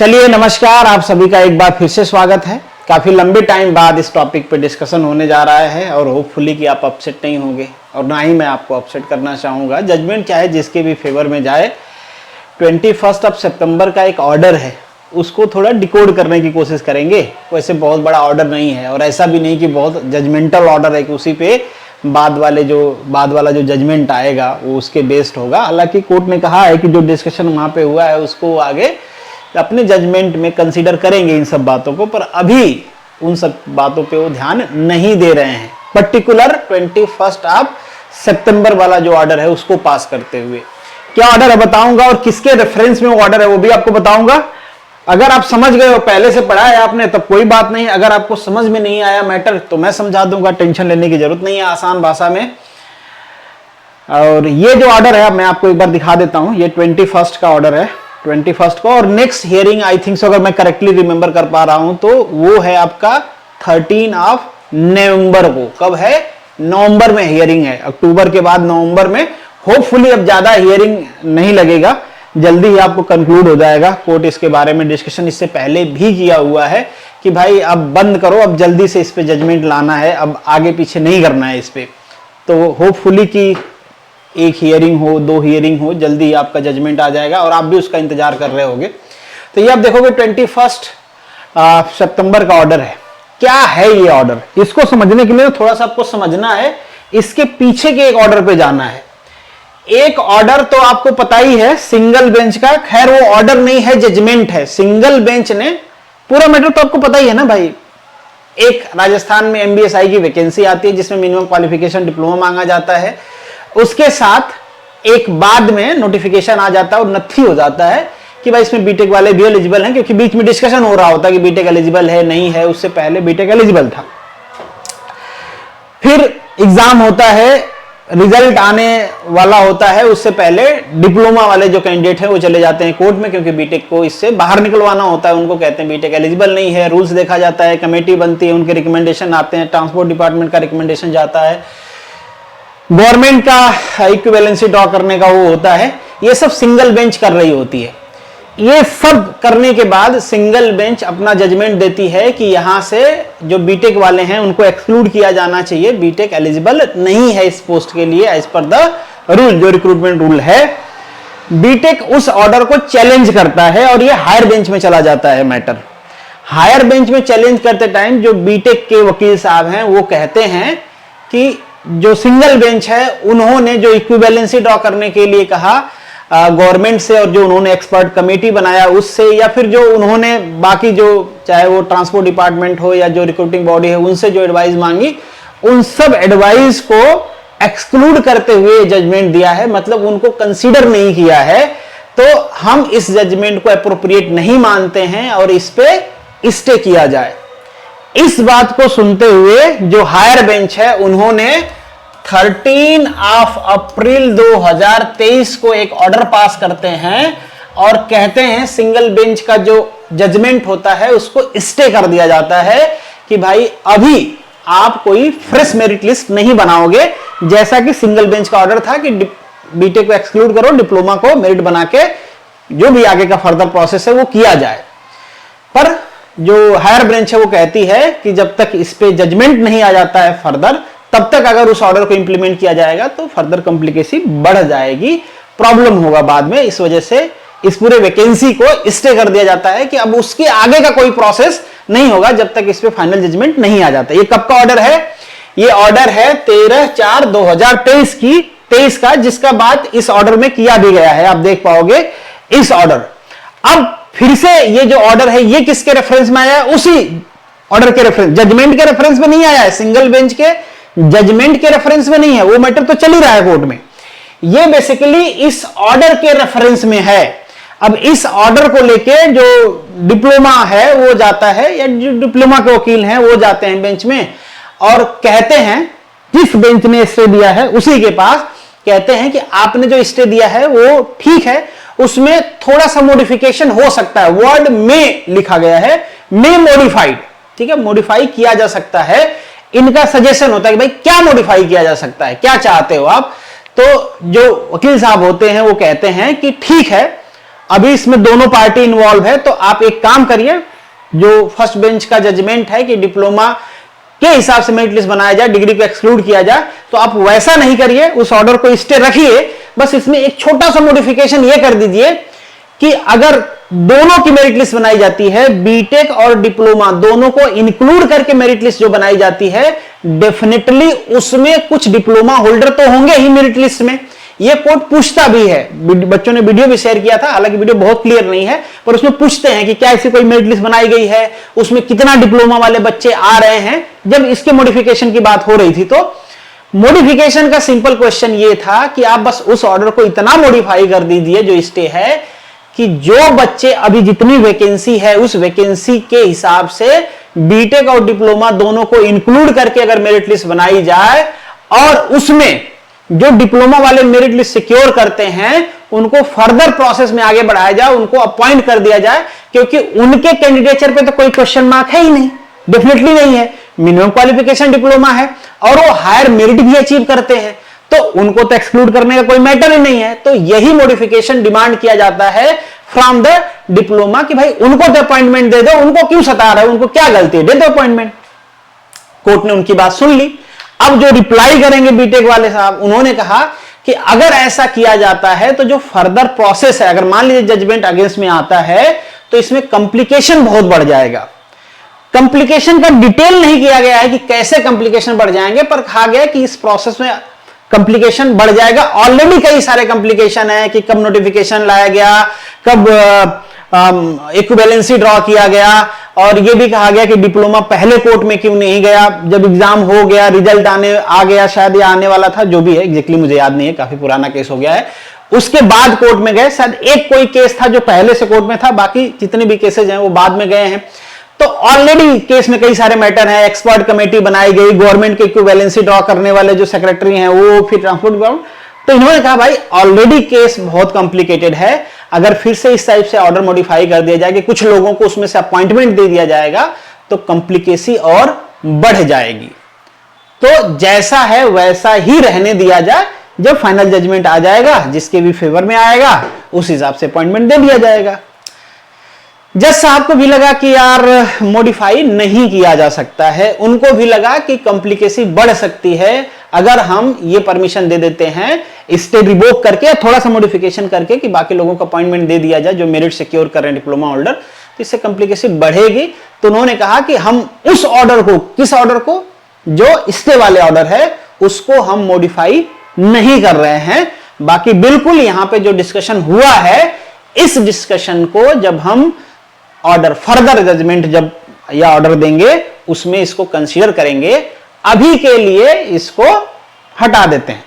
चलिए नमस्कार, आप सभी का एक बार फिर से स्वागत है। काफी लंबे टाइम बाद इस टॉपिक पे डिस्कशन होने जा रहा है और होपफुली कि आप अपसेट नहीं होंगे और ना ही मैं आपको अपसेट करना चाहूँगा। जजमेंट चाहे जिसके भी फेवर में जाए, 21 सितंबर का एक ऑर्डर है, उसको थोड़ा डिकोड करने की कोशिश करेंगे। वैसे बहुत बड़ा ऑर्डर नहीं है और ऐसा भी नहीं कि बहुत जजमेंटल ऑर्डर है कि उसी पे बाद वाला जो जजमेंट आएगा वो उसके बेस्ड होगा। हालांकि कोर्ट ने कहा है कि जो डिस्कशन वहाँ पे हुआ है उसको आगे अपने जजमेंट में कंसीडर करेंगे इन सब बातों को, पर अभी उन सब बातों पे वो ध्यान नहीं दे रहे हैं। पर्टिकुलर 21 सितंबर वाला जो ऑर्डर है उसको पास करते हुए क्या ऑर्डर है बताऊंगा और किसके रेफरेंस में वो ऑर्डर है वो भी आपको बताऊंगा। अगर आप समझ गए हो, पहले से पढ़ा है आपने, तब कोई बात नहीं। अगर आपको समझ में नहीं आया मैटर तो मैं समझा दूंगा, टेंशन लेने की जरूरत नहीं है, आसान भाषा में। और ये जो ऑर्डर है मैं आपको एक बार दिखा देता हूं। ये 21 का ऑर्डर है, 21 को, और next hearing I think so, अगर मैं करेक्टली रिमेंबर कर पा रहा हूं तो वो है आपका 13 नवंबर को। कब है? नवंबर में हियरिंग है। अक्टूबर के बाद नवंबर में होपफुली अब ज्यादा हियरिंग नहीं लगेगा, जल्दी ही आपको कंक्लूड हो जाएगा। कोर्ट इसके बारे में डिस्कशन इससे पहले भी किया हुआ है कि भाई अब बंद करो, अब जल्दी से इस पे जजमेंट लाना है, अब आगे पीछे नहीं करना है इस पे। तो होपफुली कि एक हियरिंग हो, 2 हियरिंग हो, जल्दी ही आपका जजमेंट आ जाएगा और आप भी उसका इंतजार कर रहे होगे। तो ये आप देखोगे 21 सितंबर का ऑर्डर है। क्या है ये ऑर्डर? इसको समझने के लिए थोड़ा सा आपको समझना है, इसके पीछे के एक ऑर्डर पे जाना है। एक ऑर्डर तो आपको पता ही है, सिंगल बेंच का। खैर वो ऑर्डर नहीं है, जजमेंट है। सिंगल बेंच ने पूरा मैटर तो आपको पता ही है ना भाई। एक राजस्थान में एमबीएसआई की वैकेंसी आती है जिसमें मिनिमम क्वालिफिकेशन डिप्लोमा मांगा जाता है। उसके साथ एक बाद में नोटिफिकेशन आ जाता है और नथी हो जाता है कि भाई इसमें बीटेक वाले भी एलिजिबल हैं, क्योंकि बीच में डिस्कशन हो रहा होता है कि बीटेक एलिजिबल है नहीं है। उससे पहले बीटेक एलिजिबल था। फिर एग्जाम होता है, रिजल्ट आने वाला होता है, उससे पहले डिप्लोमा वाले जो कैंडिडेट हैं वो चले जाते हैं कोर्ट में, क्योंकि बीटेक को इससे बाहर निकलवाना होता है। उनको कहते हैं बीटेक एलिजिबल नहीं है, रूल्स देखा जाता है, कमेटी बनती है, उनके रिकमेंडेशन आते हैं, ट्रांसपोर्ट डिपार्टमेंट का रिकमेंडेशन जाता है, गवर्नमेंट का इक्विवेलेंसी ड्रॉ करने का वो होता है। ये सब सिंगल बेंच कर रही होती है। ये सब करने के बाद सिंगल बेंच अपना जजमेंट देती है कि यहां से जो बीटेक वाले हैं उनको एक्सक्लूड किया जाना चाहिए, बीटेक एलिजिबल नहीं है इस पोस्ट के लिए एज पर द रूल, जो रिक्रूटमेंट रूल है। बीटेक उस ऑर्डर को चैलेंज करता है और ये हायर बेंच में चला जाता है मैटर। हायर बेंच में चैलेंज करते टाइम जो बीटेक के वकील साहब हैं वो कहते हैं कि जो सिंगल बेंच है उन्होंने जो इक्विवेलेंसी ड्रॉ करने के लिए कहा गवर्नमेंट से, और जो उन्होंने एक्सपर्ट कमेटी बनाया उससे, या फिर जो उन्होंने बाकी जो चाहे वो ट्रांसपोर्ट डिपार्टमेंट हो या जो रिक्रूटिंग बॉडी है उनसे जो एडवाइस मांगी, उन सब एडवाइस को एक्सक्लूड करते हुए जजमेंट दिया है। मतलब उनको कंसीडर नहीं किया है। तो हम इस जजमेंट को अप्रोप्रिएट नहीं मानते हैं और इस पे स्टे किया जाए। इस बात को सुनते हुए जो हायर बेंच है उन्होंने 13 अप्रैल 2023 को एक ऑर्डर पास करते हैं और कहते हैं सिंगल बेंच का जो जजमेंट होता है उसको स्टे कर दिया जाता है कि भाई अभी आप कोई फ्रेश मेरिट लिस्ट नहीं बनाओगे, जैसा कि सिंगल बेंच का ऑर्डर था कि बीटेक को एक्सक्लूड करो, डिप्लोमा को मेरिट बना के जो भी आगे का फर्दर प्रोसेस है वो किया जाए। पर जो हायर बेंच है वो कहती है कि जब तक इस पे जजमेंट नहीं आ जाता है फर्दर, तब तक अगर उस ऑर्डर को इंप्लीमेंट किया जाएगा तो फर्दर कॉम्प्लिकेसी बढ़ जाएगी, प्रॉब्लम होगा बाद में। इस वजह से इस पूरे वैकेंसी को स्टे कर दिया जाता है कि अब उसके आगे का कोई प्रोसेस नहीं होगा जब तक इस पे फाइनल जजमेंट नहीं आ जाता। ये कब का ऑर्डर है? ये ऑर्डर है 13/4/2023 का, जिसका बात इस ऑर्डर में किया भी गया है। आप देख पाओगे इस ऑर्डर। अब फिर से ये जो ऑर्डर है ये किसके रेफरेंस में आया है? उसी ऑर्डर के रेफरेंस, जजमेंट के रेफरेंस में नहीं आया है, सिंगल बेंच के जजमेंट के रेफरेंस में नहीं है। वो मैटर तो चल ही रहा है कोर्ट में। ये बेसिकली इस ऑर्डर के रेफरेंस में है। अब इस ऑर्डर को लेके जो डिप्लोमा है वो जाता है, या जो डिप्लोमा के वकील हैं वो जाते हैं बेंच में और कहते हैं, जिस बेंच ने स्टे दिया है उसी के पास कहते हैं कि आपने जो स्टे दिया है वो ठीक है, उसमें थोड़ा सा मॉडिफिकेशन हो सकता है। वर्ड में लिखा गया है, में मॉडिफाइड, ठीक है, मॉडिफाई किया जा सकता है। इनका सजेशन होता है कि भाई क्या मॉडिफाई किया जा सकता है, क्या चाहते हो आप। तो जो वकील साहब होते हैं वो कहते हैं कि ठीक है, अभी इसमें दोनों पार्टी इन्वॉल्व है, तो आप एक काम करिए, जो फर्स्ट बेंच का जजमेंट है कि डिप्लोमा के हिसाब से मेरिट लिस्ट बनाया जाए, डिग्री को एक्सक्लूड किया जाए, तो आप वैसा नहीं करिए, उस ऑर्डर को स्टे रखिए। बस इसमें एक छोटा सा मॉडिफिकेशन ये कर दीजिए कि अगर दोनों की मेरिट लिस्ट बनाई जाती है, बीटेक और डिप्लोमा दोनों को इंक्लूड करके मेरिट लिस्ट जो बनाई जाती है, डेफिनेटली उसमें कुछ डिप्लोमा होल्डर तो होंगे ही मेरिट लिस्ट में। ये कोर्ट पूछता भी है, बच्चों ने वीडियो भी शेयर किया था, हालांकि वीडियो बहुत क्लियर नहीं है, पर उसमें पूछते हैं कि क्या ऐसी कोई मेरिट लिस्ट बनाई गई है, उसमें कितना डिप्लोमा वाले बच्चे आ रहे हैं। जब इसके मॉडिफिकेशन की बात हो रही थी, तो मॉडिफिकेशन का सिंपल क्वेश्चन ये था कि आप बस उस ऑर्डर को इतना मॉडिफाई कर दीजिए जो स्टे है, कि जो बच्चे अभी जितनी वैकेंसी है उस वैकेंसी के हिसाब से बीटेक और डिप्लोमा दोनों को इंक्लूड करके अगर मेरिट लिस्ट बनाई जाए, और उसमें जो डिप्लोमा वाले मेरिट लिस्ट सिक्योर करते हैं उनको फर्दर प्रोसेस में आगे बढ़ाया जाए, उनको अपॉइंट कर दिया जाए, क्योंकि उनके कैंडिडेचर पे तो कोई क्वेश्चन मार्क है ही नहीं, डेफिनेटली नहीं है। मिनिमम क्वालिफिकेशन डिप्लोमा है और वो हायर मेरिट भी अचीव करते हैं, तो उनको तो एक्सक्लूड करने का कोई मैटर ही नहीं है। तो यही मॉडिफिकेशन डिमांड किया जाता है फ्रॉम द डिप्लोमा कि भाई उनको तो अपॉइंटमेंट दे दो, उनको क्यों सता रहे हो, उनको क्या गलती है, दे दो अपॉइंटमेंट। कोर्ट ने उनकी बात सुन ली। अब जो रिप्लाई करेंगे बीटेक वाले साहब, उन्होंने कहा कि अगर ऐसा किया जाता है तो जो फर्दर प्रोसेस है, अगर मान लीजिए जजमेंट अगेंस्ट में आता है, तो इसमें कॉम्प्लिकेशन बहुत बढ़ जाएगा। कॉम्प्लिकेशन का डिटेल नहीं किया गया है कि कैसे कॉम्प्लिकेशन बढ़ जाएंगे, पर कहा गया कि इस प्रोसेस में कॉम्प्लिकेशन बढ़ जाएगा। ऑलरेडी कई सारे कॉम्प्लिकेशन है कि कब नोटिफिकेशन लाया गया, कब इक्विवेलेंसी ड्रॉ किया गया, और यह भी कहा गया कि डिप्लोमा पहले कोर्ट में क्यों नहीं गया, जब एग्जाम हो गया, रिजल्ट आ गया, शायद ये आने वाला था, जो भी है एग्जैक्टली मुझे याद नहीं है, काफी पुराना केस हो गया है, उसके बाद कोर्ट में गए। शायद एक कोई केस था जो पहले से कोर्ट में था, बाकी जितने भी केसेज हैं वो बाद में गए हैं। तो ऑलरेडी केस में कई सारे मैटर हैं, एक्सपर्ट कमेटी बनाई गई, गवर्नमेंट के इक्विवेलेंसी ड्रॉ करने वाले जो सेक्रेटरी हैं वो, फिर ट्रांसपोर्ट। तो इन्होंने कहा भाई ऑलरेडी केस बहुत कॉम्प्लिकेटेड है, अगर फिर से इस टाइप से ऑर्डर मॉडिफाई कर दिया जाए कि कुछ लोगों को उसमें से अपॉइंटमेंट दे दिया जाएगा, तो कॉम्प्लिकेसी और बढ़ जाएगी। तो जैसा है वैसा ही रहने दिया जाए, जब फाइनल जजमेंट आ जाएगा जिसके भी फेवर में आएगा उस हिसाब से अपॉइंटमेंट दे दिया जाएगा। जज साहब को भी लगा कि यार मॉडिफाई नहीं किया जा सकता है, उनको भी लगा कि कॉम्प्लिकेसी बढ़ सकती है अगर हम ये परमिशन दे देते हैं, स्टे रिवोक करके थोड़ा सा मॉडिफिकेशन करके कि बाकी लोगों को अपॉइंटमेंट दे दिया जाए जो मेरिट सिक्योर कर रहे हैं डिप्लोमा होल्डर, तो इससे कॉम्प्लिकेसी बढ़ेगी। तो उन्होंने कहा कि हम उस ऑर्डर को, किस ऑर्डर को, जो स्टे वाले ऑर्डर है उसको हम मॉडिफाई नहीं कर रहे हैं। बाकी बिल्कुल यहां पे जो डिस्कशन हुआ है, इस डिस्कशन को जब हम ऑर्डर फर्दर जजमेंट जब या ऑर्डर देंगे उसमें इसको कंसीडर करेंगे। अभी के लिए इसको हटा देते हैं।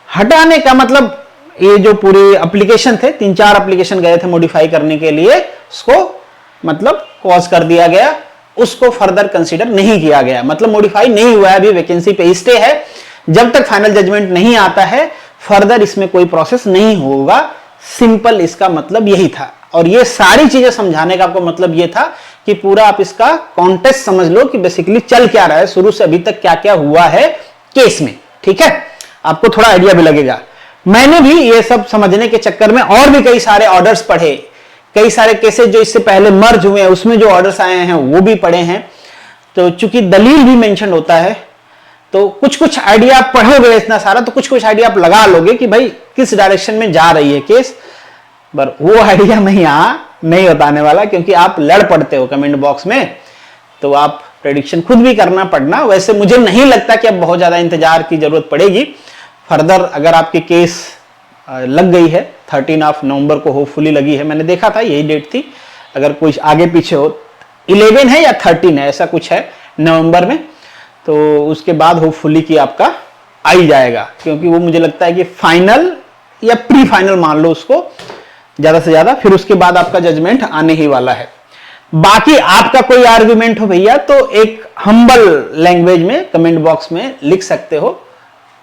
हटाने का मतलब ये जो पूरी एप्लीकेशन थे, 3-4 एप्लीकेशन गए थे मॉडिफाई करने के लिए, उसको मतलब पॉज कर दिया गया, उसको फर्दर कंसीडर नहीं किया गया, मतलब मॉडिफाई नहीं हुआ है, अभी वैकेंसी पे स्टे है। जब तक फाइनल जजमेंट नहीं आता है फर्दर इसमें कोई प्रोसेस नहीं होगा। सिंपल इसका मतलब यही था, और ये सारी चीजें समझाने का आपको मतलब ये था कि पूरा आप इसका कॉन्टेक्स्ट समझ लो कि बेसिकली चल क्या रहा है, शुरू से अभी तक क्या क्या हुआ है केस में। ठीक है, आपको थोड़ा आइडिया भी लगेगा। मैंने भी ये सब समझने के चक्कर में और भी कई सारे ऑर्डर्स पढ़े, कई सारे केसेस जो इससे पहले मर्ज हुए हैं उसमें जो ऑर्डर्स आए हैं वो भी पढ़े हैं। तो चूंकि दलील भी मेंशन होता है, तो कुछ कुछ आइडिया आप पढ़ोगे इतना सारा, तो कुछ कुछ आइडिया आप लगा लोगे कि भाई किस डायरेक्शन में जा रही है केस। पर वो आइडिया मैं यहां नहीं बताने वाला, क्योंकि आप लड़ पड़ते हो कमेंट बॉक्स में, तो आप प्रेडिक्शन खुद भी करना पड़ना। वैसे मुझे नहीं लगता कि अब बहुत ज्यादा इंतजार की जरूरत पड़ेगी फर्दर। अगर आपकी केस लग गई है 13 नवंबर को होपफुली लगी है, मैंने देखा था यही डेट थी, अगर कोई आगे पीछे हो 11 है या 13 है ऐसा कुछ है नवंबर में, तो उसके बाद होपफुली कि आपका आ ही जाएगा, क्योंकि वो मुझे लगता है कि फाइनल या प्री फाइनल मान लो उसको ज्यादा से ज्यादा, फिर उसके बाद आपका जजमेंट आने ही वाला है। बाकी आपका कोई आर्गुमेंट हो भैया तो एक हम्बल लैंग्वेज में कमेंट बॉक्स में लिख सकते हो।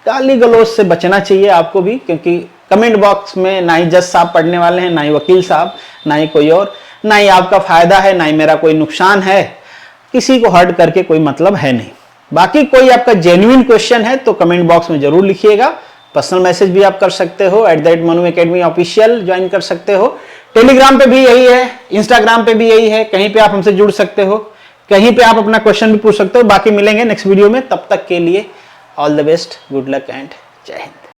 गाली गलौज से बचना चाहिए आपको भी, क्योंकि कमेंट बॉक्स में ना ही जज साहब पढ़ने वाले हैं, ना ही वकील साहब, ना ही कोई और, ना ही आपका फायदा है, ना ही मेरा कोई नुकसान है, किसी को हर्ट करके कोई मतलब है नहीं। बाकी कोई आपका जेन्युइन क्वेश्चन है तो कमेंट बॉक्स में जरूर लिखिएगा। पर्सनल मैसेज भी आप कर सकते हो, @manu academy official ज्वाइन कर सकते हो। टेलीग्राम पे भी यही है, इंस्टाग्राम पे भी यही है, कहीं पे आप हमसे जुड़ सकते हो, कहीं पे आप अपना क्वेश्चन भी पूछ सकते हो। बाकी मिलेंगे नेक्स्ट वीडियो में, तब तक के लिए all the best, good luck and जय हिंद।